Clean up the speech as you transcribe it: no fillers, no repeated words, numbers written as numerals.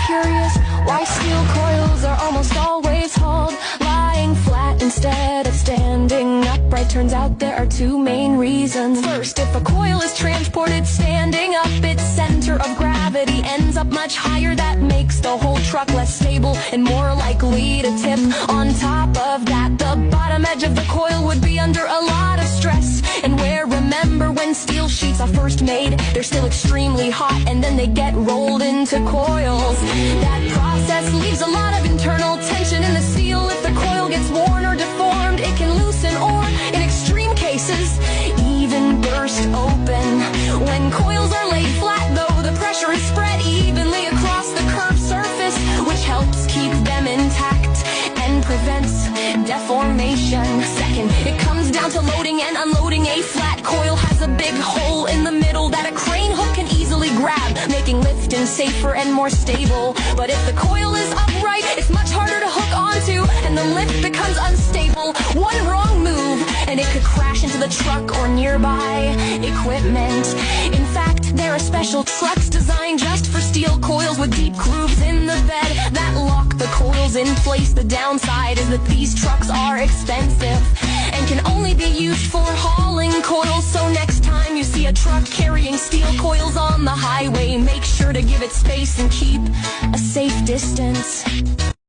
curious why steel coils are almost always hauled lying flat instead of standing upright? Turns out there are two main reasons. First, if a coil is transported standing up, its center of gravity ends up much higher. That makes the whole truck less stable and more likely to tip. On top of that, the bottom edge of the coil would be under a lot of stress. And remember when steel sheets are first made, they're still extremely hot, and then they get rolled into coils. That process leaves a lot of internal tension in the steel. If the coil gets worn or deformed, it can loosen or, in extreme cases, even burst open. When coils are laid flat, though, the pressure is spread evenly across the curved surface, which helps keep them intact and prevents deformation. Second, it comes down to loading and unloading. A flat coil has a big hole in the middle that a crane hook can easily grab, making lifting safer and more stable. But if the coil is upright, it's much harder to hook onto, and the lift becomes unstable. One wrong move, and it could crash into the truck or nearby equipment. In fact, there are special trucks designed just for steel coils with deep grooves in the bed that lock the coils in place. The downside is that these trucks are expensive and can only be used for hauling coils. So next time you see a truck carrying steel coils on the highway, make sure to give it space and keep a safe distance.